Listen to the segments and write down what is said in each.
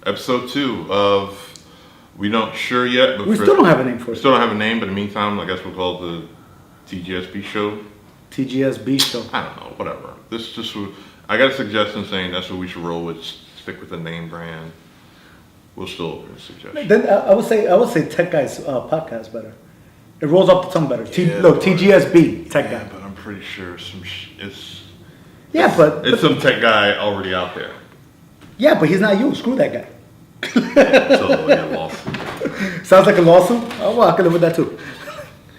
Episode 2 of we don't sure yet, but we still don't have a name for it. Still don't have a name, but in the meantime, I guess we'll call it the TGSB show. TGSB show. I don't know, whatever. This just I got a suggestion saying that's what we should roll with. Stick with the name brand. We'll still open a suggestion. Then I would say Tech Guy's podcast better. It rolls off the tongue better. Look, TGSB Tech Guy. But I'm pretty sure it's some tech guy already out there. Yeah, but he's not you. Screw that guy. So yeah, lawsuit. Sounds like a lawsuit. Oh well, I can live with that too.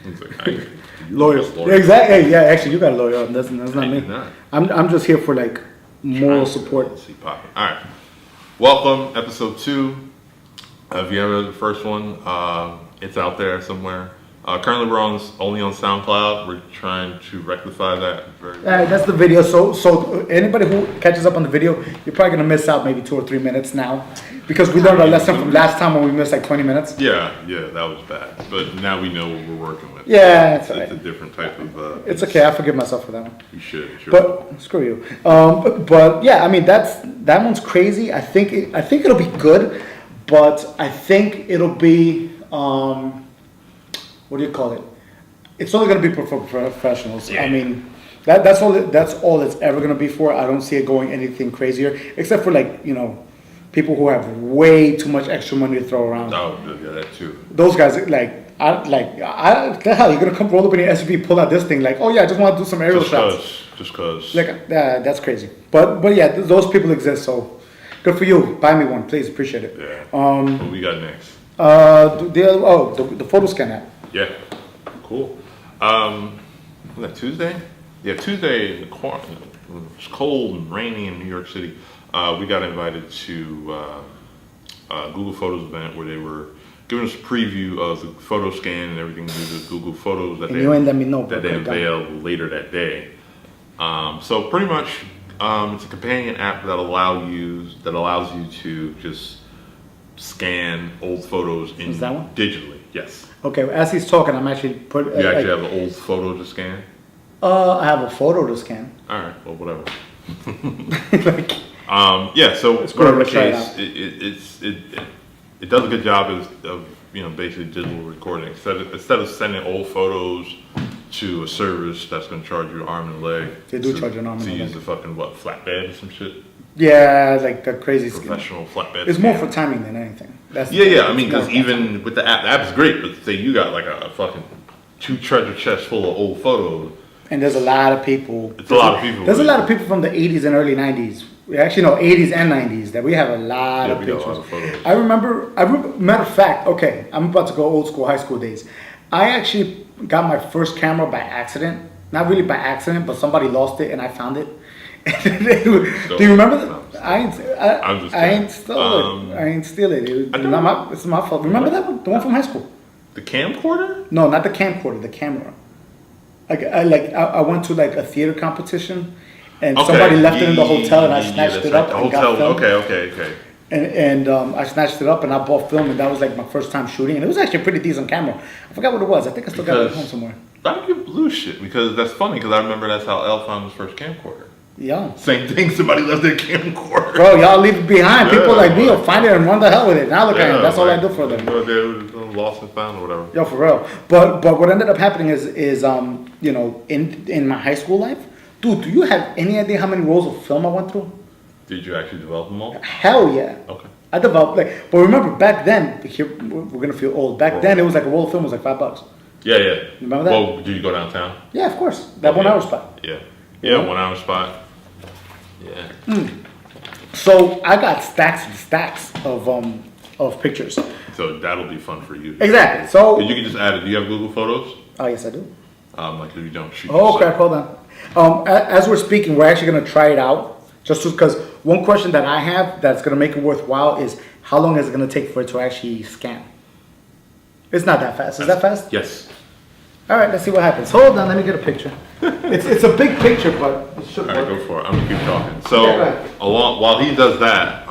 He's like, lawyer. Yeah, exactly. Hey, yeah, actually, you got a lawyer. That's not me. Not. I'm just here for like moral support. All right. Welcome, episode 2. If you ever the first one, it's out there somewhere. Currently, we're only on SoundCloud. We're trying to rectify that. That's the video. So anybody who catches up on the video, you're probably gonna miss out maybe 2 or 3 minutes now, because we learned our lesson from last time when we missed like 20 minutes. Yeah, that was bad. But now we know what we're working with. Yeah, it's a different type of. It's okay. I forgive myself for that one. You should. But screw you. But yeah, I mean that one's crazy. I think it'll be good, but I think it'll be what do you call it? It's only going to be for professionals. Yeah. I mean, that's all it's ever going to be for. I don't see it going anything crazier, except for people who have way too much extra money to throw around. Oh, yeah, that too. Those guys, the hell, you're going to come roll up in your SUV, pull out this thing, like, oh yeah, I just want to do some aerial shots. Just cause. That's crazy. But yeah, those people exist, so good for you. Buy me one, please. Appreciate it. Yeah. What we got next? The Photoscan app. Yeah, cool. Was that Tuesday? Yeah, Tuesday in the corner. It was cold and rainy in New York City. We got invited to a Google Photos event where they were giving us a preview of the Photoscan and everything to do with Google Photos that they unveiled later that day. So pretty much, it's a companion app that allows you to just scan old photos Is that one? digitally. Yes. Okay, as he's talking, I'm actually You actually have an old photo to scan? I have a photo to scan. All right, well, whatever. So whatever the case, it does a good job of basically digital recording. Instead of sending old photos to a service that's going to charge you an arm and a leg. They do charge an arm and a leg. To use the fucking flatbed or some shit. Yeah, like a crazy professional flatbed. It's more for timing than anything. I mean, because even with the app is great, but say you got like a fucking 2 treasure chests full of old photos. And there's a lot of people. There's a lot of people from the 80s and early 90s. Actually, no, 80s and 90s that we have a lot of pictures. A lot of photos. I remember, matter of fact, okay, I'm about to go old school high school days. I actually got my first camera by accident. Not really by accident, but somebody lost it and I found it. Do you remember that? I ain't stole it. I ain't steal it. It's my fault. Remember that one? The one from high school. The camcorder? No, not the camcorder. The camera. I went to like a theater competition, and somebody left it in the hotel, and I snatched it up and got film. Okay. And I snatched it up and I bought film, and that was like my first time shooting, and it was actually a pretty decent camera. I forgot what it was. I think I still got it at home somewhere. I don't give blue shit because that's funny because I remember that's how Elle found his first camcorder. Yeah. Same thing. Somebody left their camcorder. Bro, y'all leave it behind. People like me will find it and run the hell with it. Now look at it. That's all I do for them. They're lost and found or whatever. Yo, for real. But what ended up happening is in my high school life, dude, do you have any idea how many rolls of film I went through? Did you actually develop them all? Hell yeah. Okay. I developed but remember back then, we're gonna feel old. Back then, it was like a roll of film was like $5. Yeah. You remember that? Well, did you go downtown? Yeah, of course. That 1 hour spot. Yeah. Yeah, 1 hour spot. Yeah. So I got stacks of pictures. So that'll be fun for you. Exactly. So you can just add it. Do you have Google Photos? Oh yes, I do. If you don't shoot. Oh crap! Hold on. As we're speaking, we're actually gonna try it out. Just because one question that I have that's gonna make it worthwhile is how long is it gonna take for it to actually scan? It's not that fast. Is that fast? Yes. All right, let's see what happens. Hold on, let me get a picture. It's a big picture, but it should work. All right, go for it. I'm gonna keep talking. So while he does that,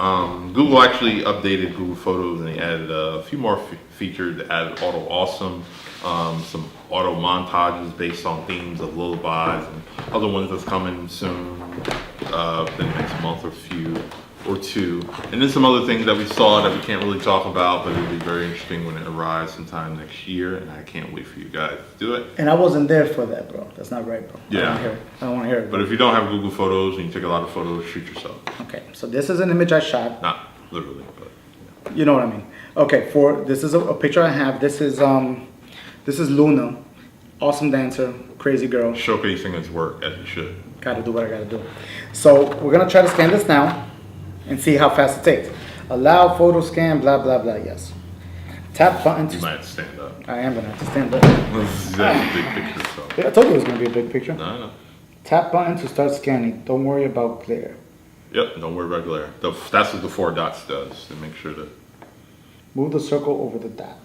Google actually updated Google Photos and they added a few more features. They added Auto Awesome, some auto montages based on themes of lullabies and other ones that's coming soon, the next month or few. or two. And then some other things that we saw that we can't really talk about, but it'll be very interesting when it arrives sometime next year. And I can't wait for you guys to do it. And I wasn't there for that, bro. That's not right, bro. Yeah. I don't want to hear it. But if you don't have Google Photos and you take a lot of photos, shoot yourself. Okay, so this is an image I shot. Not literally, but You know what I mean. Okay, this is a picture I have. This is Luna, awesome dancer, crazy girl. showcasing its work as you should. Gotta do what I gotta do. So we're gonna try to scan this now and see how fast it takes. Allow photo scan, blah blah blah. Yes. Tap button You to. might have to stand up. I am gonna have to stand up. This is a big picture, so. I told you it was gonna be a big picture. No, no. Tap button to start scanning. Don't worry about glare. Yep, don't worry about glare. That's what the 4 dots does to make sure that. Move the circle over the dot.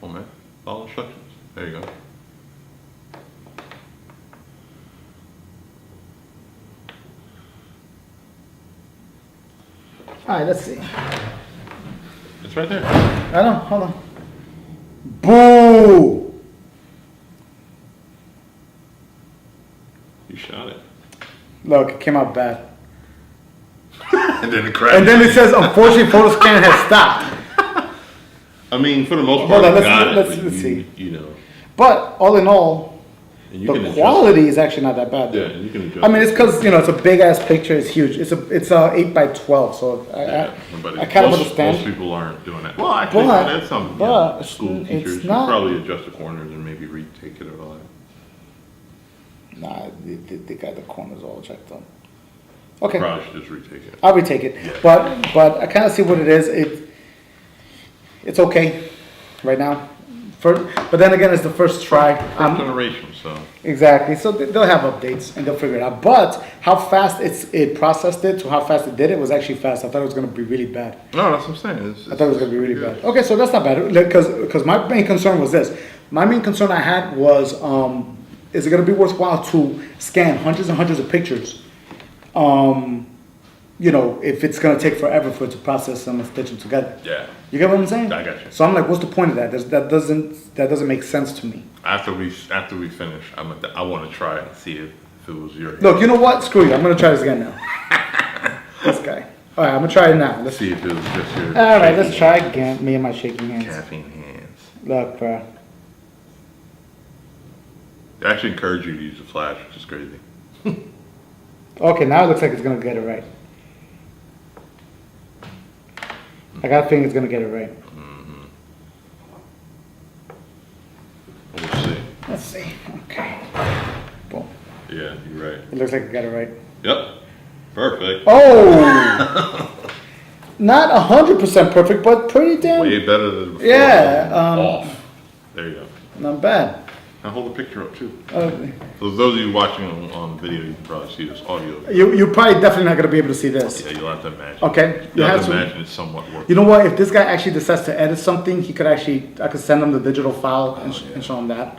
Oh man, follow instructions. There you go. All right, let's see. It's right there. I know. Hold on. Boo! You shot it. Look, it came out bad. And then it crashed. And then it says, unfortunately, photo scan has stopped. I mean, for the most Hold part, on, you let's- got it, let's- but let's see. You know, But all in all, and you can the adjust quality is actually not that bad. it. Yeah, and you can adjust. I mean, it's because it's a big ass picture. It's huge. It's a 8x12. So But I kind of most understand. people aren't doing that. Well, actually, But- that's some but school it's teachers. You not- probably adjust the corners and maybe retake it or all that. Nah, they got the corners all checked up. Okay, Probably should just retake it. I'll retake it. Yeah. But I kind of see what it is. It's okay right now. But then again, it's the first try. First generation, so. Exactly. So they'll have updates and they'll figure it out. But how fast it processed it to how fast it did it was actually fast. I thought it was going to be really bad. No, that's what I'm saying. I thought it was going to be really good. bad. Okay, so that's not bad. Because my main concern was this. My main concern I had was, is it going to be worthwhile to scan hundreds and hundreds of pictures? If it's going to take forever for it to process them and stitch them together. Yeah. You get what I'm saying? I got you. So I'm like, what's the point of that? That doesn't make sense to me. After we finish, I want to try it and see if it was your. Look, you know what? Screw you. I'm going to try this again now. This guy. All right, I'm going to try it now. Let's see if it was just your. All right, let's try again. Me and my shaking hands. Caffeine hands. Look, bro. They actually encourage you to use the flash, which is crazy. Okay, now it looks like it's going to get it right. I got a feeling it's going to get it right. We'll see. Let's see. Okay. Boom. Yeah, you're right. It looks like it got it right. Yep. Perfect. Oh! Not 100% perfect, but pretty damn. Way better than before. Yeah, Off. There you go. Not bad. Now hold the picture up too. Uh, So those of you watching on video, you can probably see this audio. you're probably definitely not going to be able to see this. Yeah, you'll have to imagine. Okay. You'll have to to. imagine it's somewhat working. You know what? If this guy actually decides to edit something, I could send him the digital file and show him that.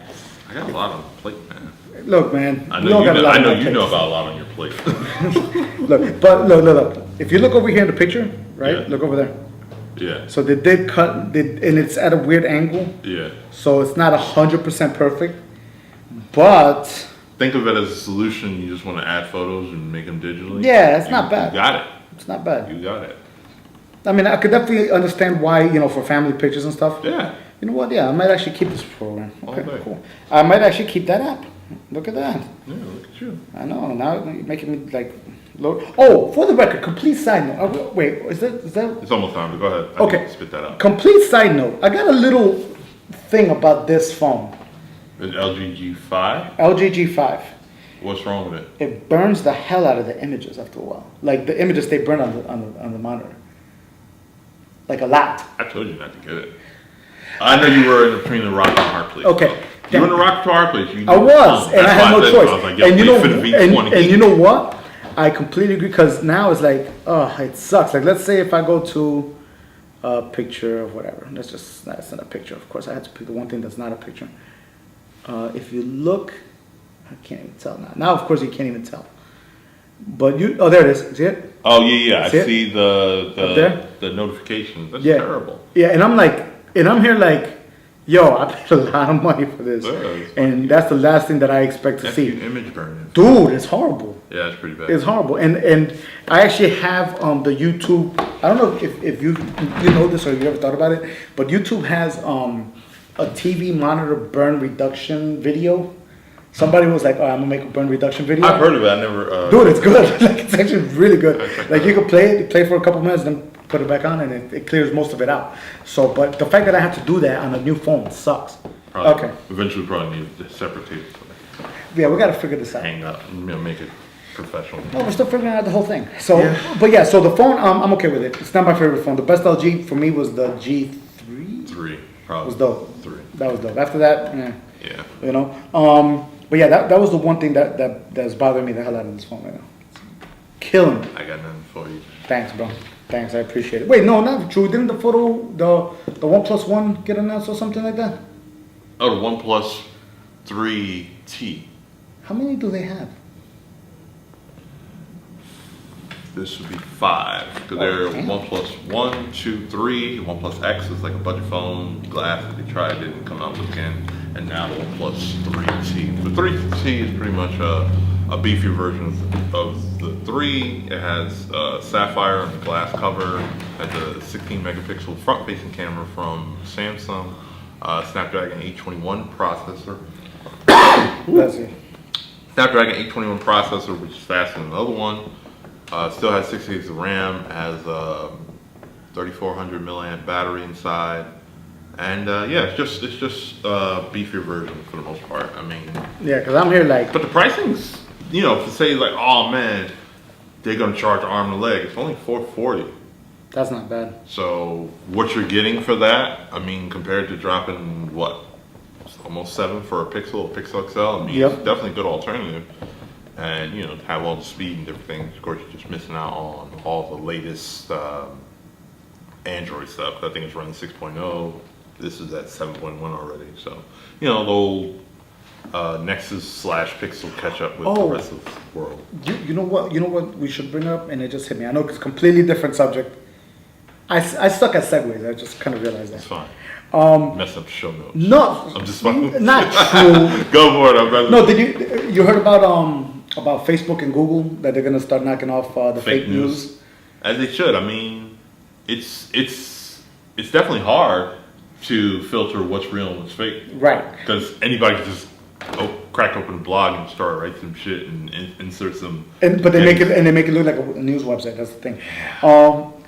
I got a lot on the plate, man. Look, man. I we know all you got a know, lot I know on our you know plates. about a lot on your plate. Look, but look. If you look over here in the picture, right? Yeah. Look over there. Yeah. So they did cut, and it's at a weird angle, Yeah. so it's not 100% perfect. But Think of it as a solution. You just want to add photos and make them digitally. yeah, it's not bad. You got it. It's not bad. You got it. I mean, I could definitely understand why, for family pictures and stuff. Yeah. You know what? Yeah, I might actually keep this program. All Okay, day. cool. I might actually keep that app. Look at that. Yeah, look at you. I know. Now you're making me like. Oh, for the record, complete side note. Wait, is that? It's almost time. But go ahead. I Okay. can spit that out. Complete side note. I got a little thing about this phone, The LG G5. LG G5. What's wrong with it? It burns the hell out of the images after a while. Like the images they burn on the monitor. Like a lot. I told you not to get it. I know you were in between the rock and hard place. Okay. You were in the rock to hard place. You I was, and I had no choice. I was like, yo, and you know what? what? I completely agree because now it's like, oh, it sucks. Like, let's say if I go to a picture of whatever. That's not a picture. Of course, I had to pick the one thing that's not a picture. If you look, I can't even tell now. Now, of course, you can't even tell. But there it is. See it? Oh yeah. I See it? see Up there? the notifications. That's Yeah. terrible. Yeah, and I'm here like, Yo, I paid a lot of money for this, Yeah, and that's the last thing that I expect to see. image burning. Dude, it's horrible. Yeah, it's pretty bad. It's horrible, and I actually have the YouTube. I don't know if you know this or you ever thought about it, but YouTube has a TV monitor burn reduction video. Somebody was like, "Oh, I'm gonna make a burn reduction video." I've heard of it. I never. Dude, it's good. Like it's actually really good. Like you could play for a couple minutes, then put it back on, and it clears most of it out. So, but the fact that I have to do that on a new phone sucks. Probably, Okay. Eventually, probably need a separate tape. Yeah, we gotta figure this out. Hang up, make it professional. No, we're still figuring out the whole thing. So, Yeah. but yeah, so the phone, I'm okay with it. It's not my favorite phone. The best LG for me was the G3. Three, probably. Was dope. 3. That was dope. After that, Yeah. you know. But yeah, that was the one thing that's bothering me the hell out of this phone right now. Killing me. I got nothing for you. Thanks, bro. Thanks, I appreciate it. Wait, no, not true. Didn't the the OnePlus One get announced or something like that? Oh, the OnePlus 3T. How many do they have? This would be 5. Because they're damn. OnePlus 1, 2, 3. OnePlus X is like a budget phone. Glass that they tried didn't come out again. And now the OnePlus 3T. The 3T is pretty much a beefier version of the 3. It has sapphire glass cover. Has a 16 megapixel front-facing camera from Samsung. Snapdragon 821 processor. Let's see. Snapdragon 821 processor, which is faster than the other one. Still has 6 gigs of RAM, has 3,400 milliamp battery inside, and yeah, it's just a beefier version for the most part. I mean, Yeah, because I'm here like, but the pricing's, to say like, oh man, they're gonna charge arm and leg. It's only $440. that's not bad. So what you're getting for that, I mean, compared to dropping what, almost $7 for a Pixel XL, I mean, Yep. it's definitely a good alternative. And have all the speed and different things. Of course, you're just missing out on all the latest Android stuff. I think it's running 6.0. This is at 7.1 already. So the old Nexus / Pixel catch up with the rest of the world. You know what we should bring up, and it just hit me. I know it's a completely different subject. I suck at segues. I just kind of realized It's that. fine. Mess up show notes. No, I'm just fucking. not true. Go for it. I'm rather No, did you heard about Facebook and Google that they're gonna start knocking off the fake news? As they should. I mean, it's definitely hard to filter what's real and what's fake. Right. Because anybody can just crack open a blog and start writing some shit and insert some. But they make it look like a news website. That's the thing.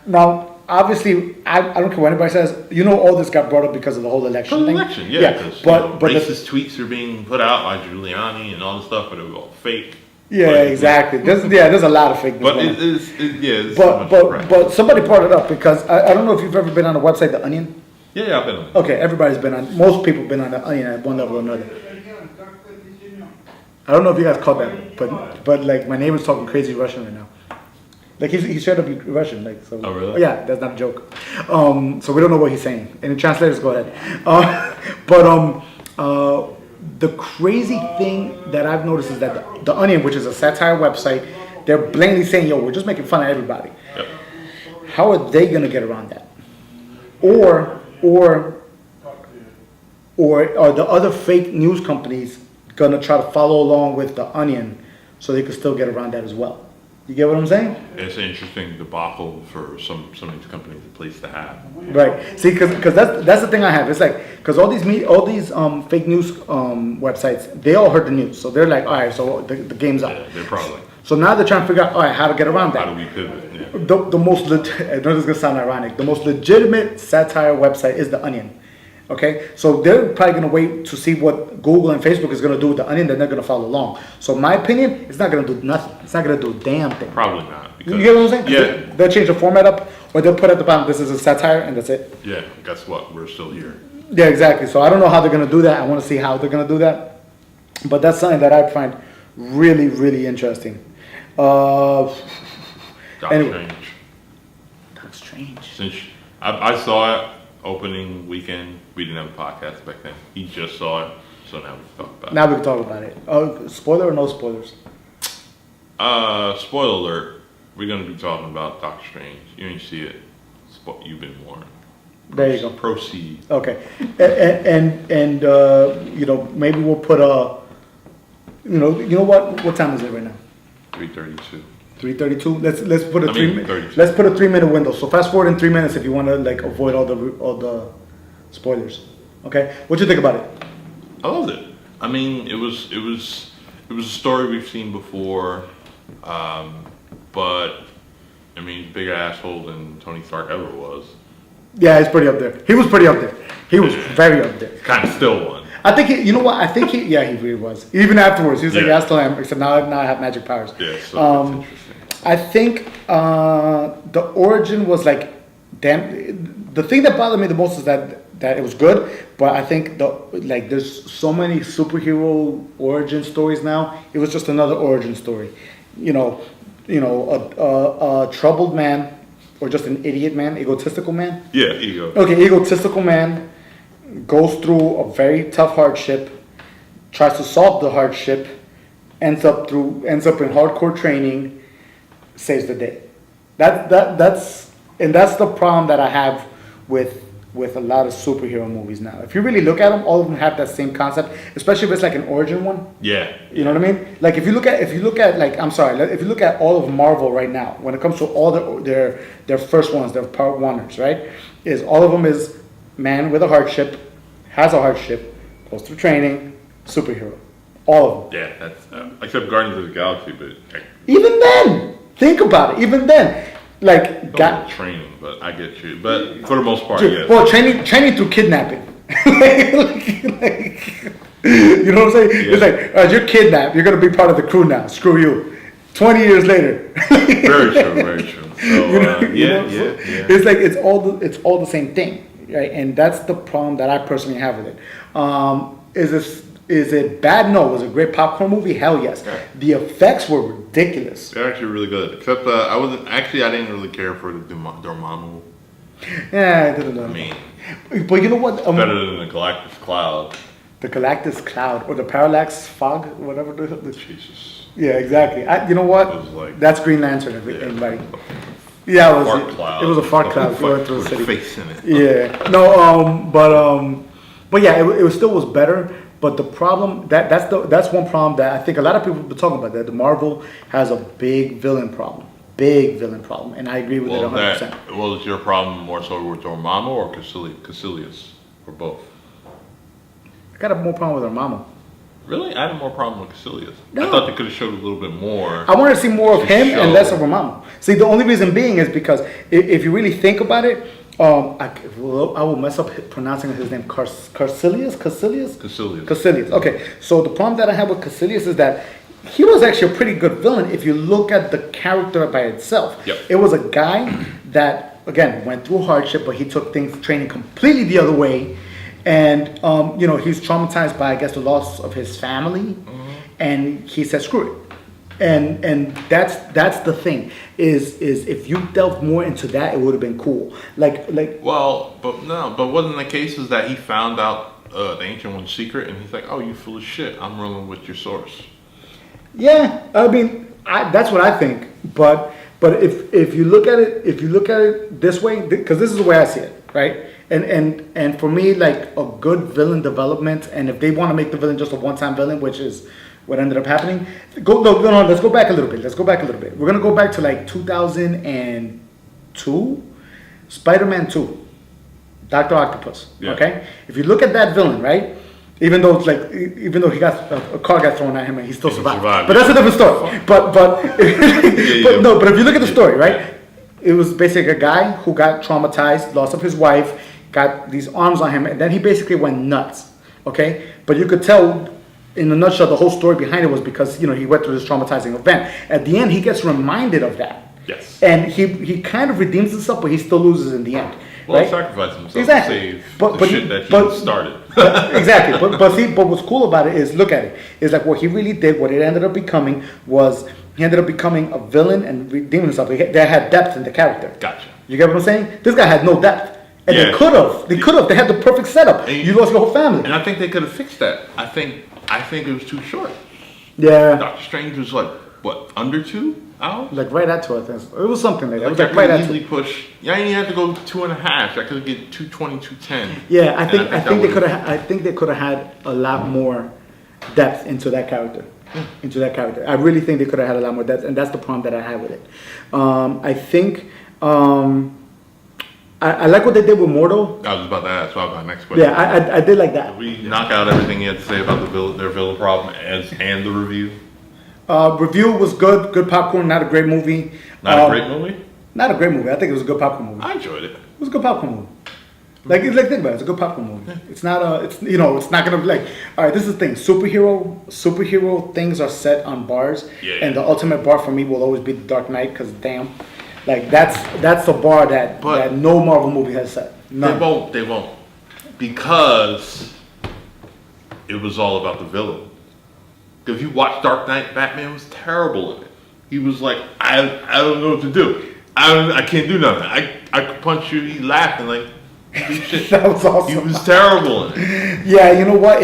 Now, obviously, I don't care what anybody says. All this got brought up because of the whole election thing. Election, yeah. Because but racist tweets are being put out by Giuliani and all this stuff, but it was all fake. Yeah, But- exactly. There's a lot of fake news. But going it on. is, it's so much crap. But somebody brought it up because I don't know if you've ever been on the website The Onion. Yeah, I've been on it. Okay, everybody's been on. Most people have been on The Onion at one level or another. I don't know if you guys caught that, but like my neighbor's talking crazy Russian right now. Like he's straight up Russian, like so. Oh, really? Yeah, that's not a joke. So we don't know what he's saying. Any translators, go ahead. The crazy thing that I've noticed is that the Onion, which is a satire website, they're blatantly saying, "Yo, we're just making fun of everybody." Yep. How are they gonna get around that? Or are the other fake news companies gonna try to follow along with the Onion so they can still get around that as well? You get what I'm saying? It's an interesting debacle for some of these companies, a place to have. Right. See, because that's the thing I have. It's like because all these fake news websites, they all heard the news, so they're like, all right, so the game's up. Yeah, they're probably. So now they're trying to figure out, all right, how to get around that. How do we pivot? Yeah. The most I know this is gonna sound ironic. The most legitimate satire website is the Onion. Okay, so they're probably gonna wait to see what Google and Facebook is gonna do with the Onion. Then they're gonna follow along. So my opinion, it's not gonna do nothing. It's not gonna do a damn thing. Probably not. You get what I'm saying? Yeah. They'll change the format up, or they'll put at the bottom, "This is a satire," and that's it. Yeah. Guess what? We're still here. Yeah, exactly. So I don't know how they're gonna do that. I want to see how they're gonna do that. But that's something that I find really, really interesting. Doctor Anyway. Strange. That's strange. Since I saw it opening weekend, we didn't have a podcast back then. He just saw it, so now we can talk about Now we can talk about it. Spoiler or no spoilers? it. Spoiler alert: we're gonna be talking about Doctor Strange. You didn't see it. You've been warned. There you go. Proceed. Okay, and you know, maybe we'll put a, you know what time is it right now? 3:32. 3:32. Let's put a 32. let's put a 3-minute window. So fast forward in 3 minutes if you want to like avoid all the spoilers. Okay, what you think about it? I loved it. I mean, it was a story we've seen before, but I mean, bigger asshole than Tony Stark ever was. Yeah, he's pretty up there. He was pretty up there. He was very up there. Kind of still one. I think you know what? I think he really was. Even afterwards, he was like, Yeah. "Yeah, I still am." Except now I have magic powers. Yeah, so that's interesting. I think the origin was like, damn. The thing that bothered me the most is that it was good, but I think there's so many superhero origin stories now. It was just another origin story, you know, a troubled man or just an idiot man, egotistical man. Yeah, ego. Okay, egotistical man goes through a very tough hardship, tries to solve the hardship, ends up in hardcore training, saves the day. That's the problem that I have with a lot of superhero movies now. If you really look at them, all of them have that same concept, especially if it's like an origin one. Yeah. You know what I mean? Like if you look at like if you look at all of Marvel right now, when it comes to all their first ones, their part oneers, right? Is all of them is man with a hardship, has a hardship, goes through training, superhero. All of them. Yeah, that's except Guardians of the Galaxy, but Even then, think about it. Even then, like got training, but I get you. But for the most part, dude, yes. well, training through kidnapping. You know what I'm saying? Yeah. It's like, you're kidnapped. You're gonna be part of the crew now. Screw you. 20 years later. Very true, very true. So yeah. It's like it's all the same thing, right? And that's the problem that I personally have with it. Is it bad? No. Was it a great popcorn movie? Hell yes. Yeah. The effects were ridiculous. They're actually really good. Except I didn't really care for the Dormammu. Yeah, I didn't know. I mean, But you know what? better than the Galactus Cloud. The Galactus Cloud or the Parallax Fog, whatever the Jesus. yeah, exactly. You know what? It was like- That's Green Lantern, Yeah. everybody. Yeah, it was. Fart cloud. It was a fart cloud With going through the with city. face in it. Yeah. No. But yeah, it was still was better. But the problem that's one problem that I think a lot of people have been talking about, that the Marvel has a big villain problem, and I agree with it 100%. Well, is your problem more so with Dormammu or Caecilius, or both? I got a more problem with her mama. Really, I had more problem with Caecilius. No. I thought they could have showed a little bit more. I want to see more of him and show. less of her mama. See, the only reason being is because if you really think about it, I will mess up pronouncing his name. Caecilius. Okay, so the problem that I have with Caecilius is that he was actually a pretty good villain if you look at the character by itself. Yep. It was a guy that, again, went through hardship, but he took training completely the other way. And, he's traumatized by, I guess, the loss of his family. And he said, screw it. And that's the thing is if you delved more into that, it would have been cool. Well, but wasn't the case is that he found out the Ancient One's secret, and he's like, "Oh, you full of shit! I'm rolling with your source." Yeah, I mean, that's what I think. But if you look at it this way, because this is the way I see it, right? And for me, like a good villain development, and if they want to make the villain just a one-time villain, which is what ended up happening. No, let's go back a little bit. We're gonna go back to like 2002, Spider-Man 2, Dr. Octopus. Yeah. Okay, if you look at that villain, right? Even though he got a car got thrown at him and he still survived. But that's a different story. But if you look at the story, right? It was basically a guy who got traumatized, loss of his wife, got these arms on him, and then he basically went nuts. Okay, but you could tell. In a nutshell, the whole story behind it was because he went through this traumatizing event. At the end, he gets reminded of that. Yes. And he kind of redeems himself, but he still loses in the end. Well, right? he sacrificed himself Exactly. to save But shit that he started. Exactly. But what's cool about it is, look at it. It's like what he really did, what it ended up becoming was he ended up becoming a villain and redeeming himself. They had depth in the character. Gotcha. You get what I'm saying? This guy had no depth. And Yeah. they could have. They had the perfect setup. And you lost your whole family. And I think they could have fixed that. I think it was too short. Yeah. Doctor Strange was like, what, under 2? hours? Like right at 2, I think. It was something like that. It was Like like right I at could 2. easily push. Yeah, I didn't even have to go 2.5. I could get 220, 210. Yeah, I And think that they would've- could have. I think they could have had a lot more depth into that character. Into that character, I really think they could have had a lot more depth, and that's the problem that I had with it. I think I like what they did with Mordo. I was about to ask. What about next question? Yeah, I did like that. We knock out everything you had to say about their villain problem and the review. Review was good. Good popcorn. Not a great movie. Not a great movie. Not a great movie. I think it was a good popcorn movie. I enjoyed it. It was a good popcorn movie. Like think about it. It's a good popcorn movie. It's not it's it's not gonna be like, all right, this is the thing. Superhero things are set on bars, Yeah. and the ultimate bar for me will always be The Dark Knight, because damn, like that's the bar that no Marvel movie has set. None. They won't, because it was all about the villain. If you watch Dark Knight, Batman was terrible in it. He was like, I don't know what to do. I can't do nothing. I could punch you. He laughing like. Shit. That was awesome. He was terrible in it. Yeah, you know what?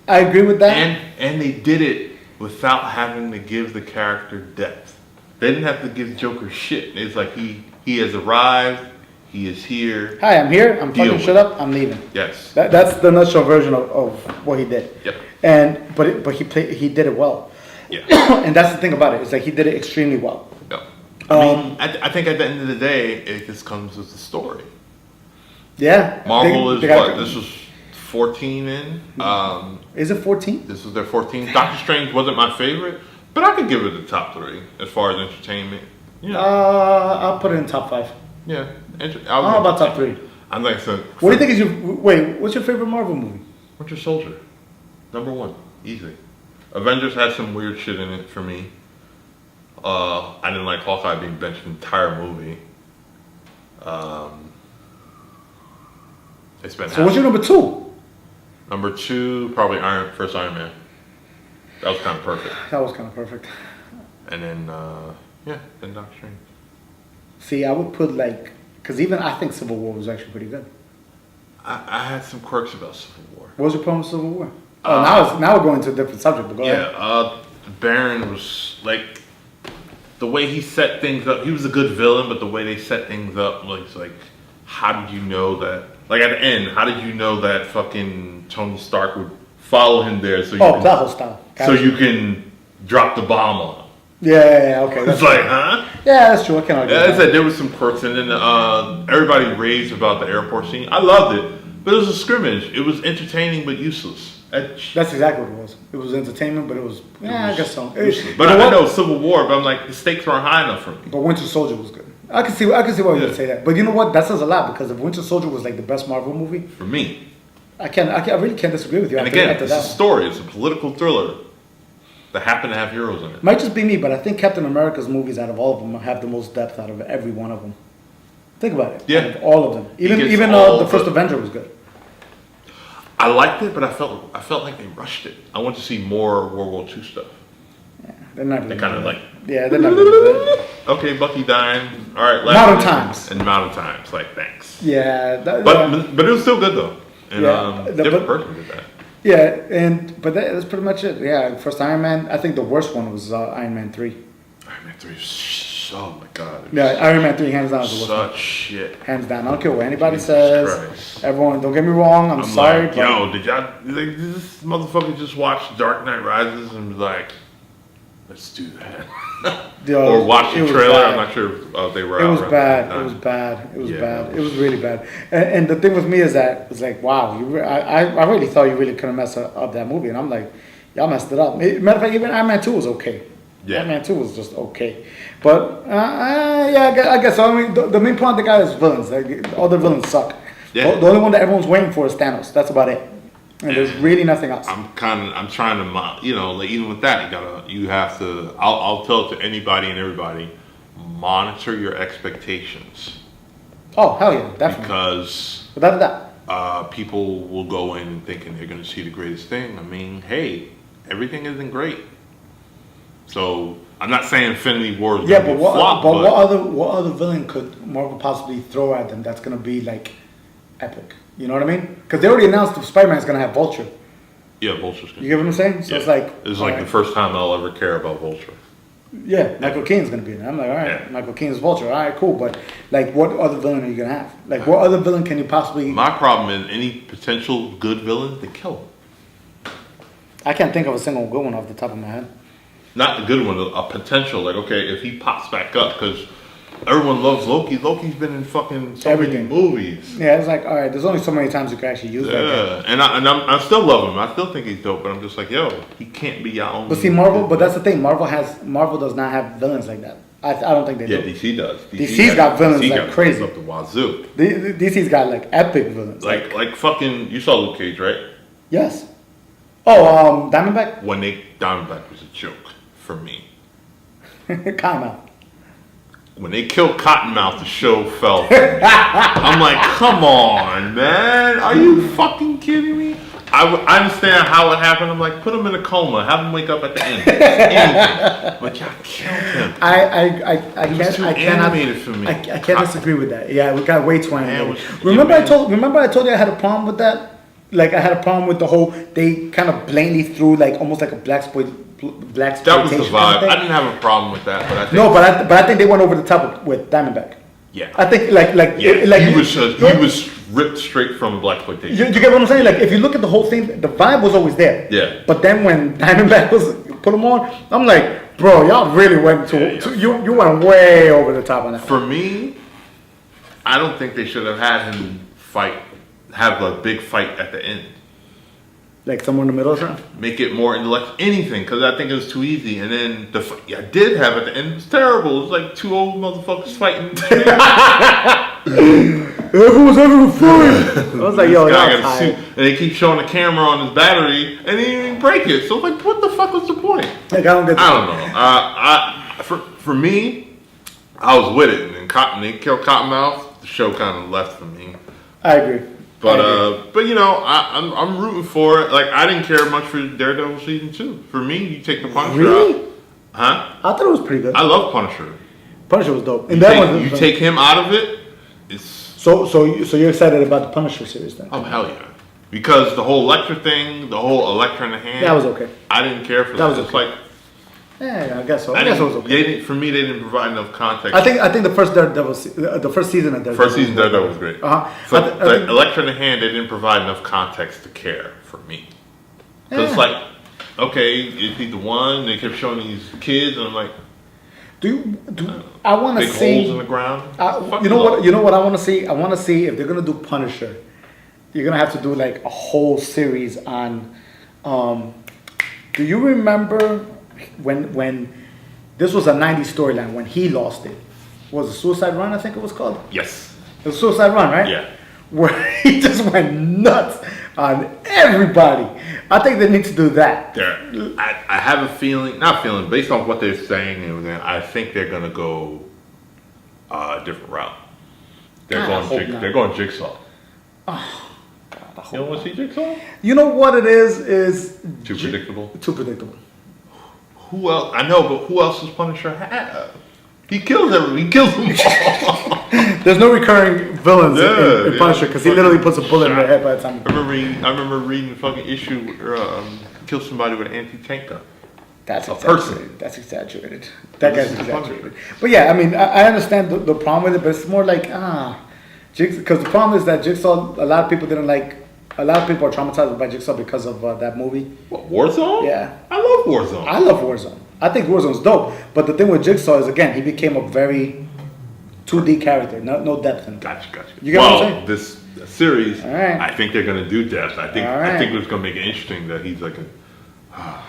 I agree with that. And they did it without having to give the character depth. They didn't have to give Joker shit. It's like he has arrived. He is here. Hi, I'm here. I'm Deal fucking with shut up. I'm leaving. Yes. That's the nutshell version of what he did. Yep. And but he did it well. Yeah. And that's the thing about it. It's like he did it extremely well. Yep. I mean, I think at the end of the day, it just comes with the story. Yeah. Marvel they is what? This was 14 in. Is it 14? This was their 14th. Doctor Strange wasn't my favorite, but I could give it the top 3 as far as entertainment. Yeah. I'll put it in top 5. Yeah. How about top 3? I'm like, so. What do you think is what's your favorite Marvel movie? Winter Soldier. Number 1. Easy. Avengers had some weird shit in it for me. I didn't like Hawkeye being benched the entire movie. It's been. So what's your number 2? Number 2, probably first Iron Man. That was kind of perfect. That was kind of perfect. And then, then Doctor Strange. See, I would put because even I think Civil War was actually pretty good. I had some quirks about Civil War. What was your problem with Civil War? Now we're going to a different subject, but go ahead. Baron was like, the way he set things up, he was a good villain, but the way they set things up, like, how did you know that? Like at the end, how did you know that fucking Tony Stark would follow him there so Plot style. you can drop the bomb on him? Yeah, okay. It's like, huh? Yeah, that's true. I can't argue. Yeah, I said there was some quirks, and then everybody raved about the airport scene. I loved it, but it was a scrimmage. It was entertaining but useless. That's exactly what it was. It was entertainment, but it was I guess so. But I know Civil War, but I'm like, the stakes weren't high enough for me. But Winter Soldier was good. I can see why you would say that. But you know what? That says a lot, because if Winter Soldier was like the best Marvel movie, For me. I really can't disagree with you. And again, it's a story. It's a political thriller that happened to have heroes in it. Might just be me, but I think Captain America's movies out of all of them have the most depth out of every one of them. Think about it. Yeah. Out of all of them. Even the first Avenger was good. I liked it, but I felt like they rushed it. I want to see more World War II stuff. Yeah, they're not. They kind of like. Yeah, they're not. Good. Okay, Bucky dying. All right, Modern times. And modern times, like thanks. Yeah, But it was still good though. And different person did that. Yeah, but that's pretty much it. Yeah, first Iron Man. I think the worst one was Iron Man 3. Iron Man 3 was, oh my god. Yeah, Iron Man 3 hands down is the worst Such one. shit. Hands down. I don't care what anybody Jesus says. Christ. Everyone, don't get me wrong. I'm sorry. Like, yo, did y'all, like, this motherfucker just watch Dark Knight Rises and be like, let's do that. Yo, or watch the it was trailer. bad. I'm not sure if they were It out was right bad. at the It was time. bad. It was Yeah, bad. It was really bad. And the thing with me is that it's like, wow, I really thought you really couldn't mess up that movie, and I'm like, y'all messed it up. Matter of fact, even Iron Man 2 was okay. Yeah. Iron Man 2 was just okay. But I guess so. I mean, the main point of the guy is villains. Like, all the villains suck. Yeah. The only one that everyone's waiting for is Thanos. That's about it. And there's really nothing else. I'm trying to, like, even with that, you have to. I'll tell it to anybody and everybody. Monitor your expectations. Oh hell yeah, definitely. Because without a doubt, people will go in thinking they're going to see the greatest thing. I mean, hey, everything isn't great. So I'm not saying Infinity War is going to be a flop, but what other villain could Marvel possibly throw at them that's going to be like epic? You know what I mean? Because they already announced that Spider-Man's going to have Vulture. Yeah, Vulture's going to. You get what I'm saying? So it's like the first time I'll ever care about Vulture. Yeah, Michael Keaton's gonna be in it. I'm like, all right, Yeah. Michael Keaton's Vulture. All right, cool. But like, what other villain are you gonna have? Like, what other villain can you possibly? My problem is any potential good villain, they kill him. I can't think of a single good one off the top of my head. Not the good one, a potential. Like, okay, if he pops back up, because everyone loves Loki. Loki's been in fucking so Everything. many movies. Yeah, it's like, all right, there's only so many times you can actually use that. Yeah, and I still love him. I still think he's dope, but I'm just like, yo, he can't be your own. But see, Marvel. But that's the thing. Marvel does not have villains like that. I don't think they Yeah, do. DC does. DC's got villains like crazy. Up the wazoo. DC's got like epic villains. Like fucking. You saw Luke Cage, right? Yes. Oh, Diamondback. When Diamondback was a joke for me. Cottonmouth. When they killed Cottonmouth, the show fell. I'm like, come on, man. Are you fucking kidding me? I understand how it happened. I'm like, put him in a coma. Have him wake up at the end. Anything. But y'all killed him. I cannot. Animated for me. I can't disagree with that. Yeah, we got way too animated. Yeah, Remember I told you I had a problem with that? Like I had a problem with the whole they kind of blatantly threw like almost like a blaxploitation. That was the vibe. I didn't have a problem with that, but I think no, but I think they went over the top with Diamondback. Yeah, I think he was ripped straight from blaxploitation. You get what I'm saying? Like if you look at the whole thing, the vibe was always there. Yeah. But then when Diamondback was put him on, I'm like, bro, y'all really went you went way over the top on that. For me, I don't think they should have had him have a big fight at the end. Like somewhere in the middle or something? Make it more intellectual, anything, because I think it was too easy. And then the fight I did have at the end was terrible. It was like two old motherfuckers fighting. Who was ever fighting? I was like, yo, This guy y'all got a suit, tired. and they keep showing the camera on his battery, and he didn't even break it. So like, what the fuck was the point? Like I don't get. I don't know. For me, I was with it, and then they killed Cottonmouth. The show kind of left for me. I agree. But you know, I'm rooting for it. Like I didn't care much for Daredevil season 2. For me, you take the Punisher Really? out. Huh? I thought it was pretty good. I love Punisher. Punisher was dope. And You take him out of it, it's So you're excited about the Punisher series then? oh hell yeah. Because the whole Elektra thing, the whole Elektra in the hand. That was okay. I didn't care for that. That was It's okay. like Yeah, I guess so. I guess it was okay. for me, they didn't provide enough context. I think the first Daredevil, the first season of Daredevil. First season Daredevil was great. But the Elektra in the hand, they didn't provide enough context to care for me. So it's like, okay, is he the one? They kept showing these kids, and I'm like, I want to big see holes in the ground. you know what I want to see? I want to see if they're gonna do Punisher. You're gonna have to do like a whole series on. Do you remember when this was a '90s storyline when he lost it? Was it Suicide Run? I think it was called. Yes. It was Suicide Run, right? Yeah. Where he just went nuts on everybody. I think they need to do that. I have a feeling, based on what they're saying and everything, I think they're gonna go a different route. They're going Jigsaw. You don't want to see Jigsaw? You know what it is Too predictable. Too predictable. Who else? I know, but who else does Punisher have? He kills everyone. He kills them all. There's no recurring villains in Punisher because he literally puts a bullet in their head by the time. I remember reading the fucking issue where kill somebody with an anti-tank gun. That's a exaggerated. person. That's exaggerated. That guy's exaggerated. But yeah, I mean, I understand the problem with it, but it's more like because the problem is that Jigsaw. A lot of people didn't like. A lot of people are traumatized by Jigsaw because of that movie. What, Warzone? Yeah. I love Warzone. I love Warzone. I think Warzone's dope. But the thing with Jigsaw is, again, he became a very 2D character. No depth in him. Gotcha. You get what I'm saying? This series, right. I think they're going to do depth. I think right. it's going to make it interesting that he's like a...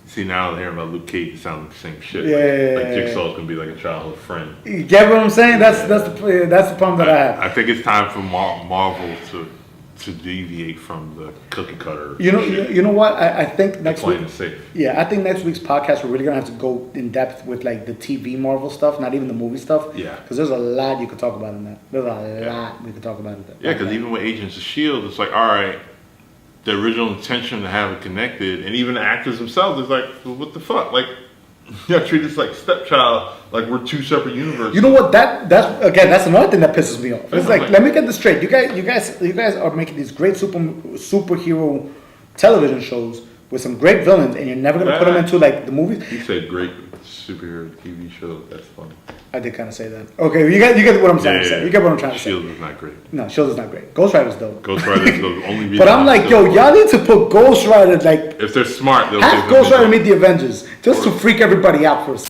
See, now I'm hearing about Luke Cage, it sounds like the same shit. Like Jigsaw's going to be like a childhood friend. You get what I'm saying? That's the problem that I have. I think it's time for Marvel to deviate from the cookie cutter. You know what? I think next week. Playing it safe. Yeah, I think next week's podcast we're really gonna have to go in depth with like the TV Marvel stuff, not even the movie stuff. Yeah. Because there's a lot you could talk about in that. There's a lot we could talk about in that. Yeah, because even with Agents of S.H.I.E.L.D., it's like, all right, the original intention to have it connected, and even the actors themselves is like, well, what the fuck? Like, you gotta treat this like stepchild, like we're two separate universes. You know what? That's another thing that pisses me off. It's like, let me get this straight. You guys are making these great superhero television shows with some great villains, and you're never gonna put them into like the movies. You said great superhero TV show. That's fun. I did kind of say that. Okay, you get what I'm trying to say. You get what I'm trying to say. Shield is not great. No, Shield is not great. Ghost Rider's dope. Ghost Rider is the only reason. But I'm like, yo, y'all need to put Ghost Rider like if they're smart, they'll have give Ghost them Rider meet the Avengers just to freak everybody out first.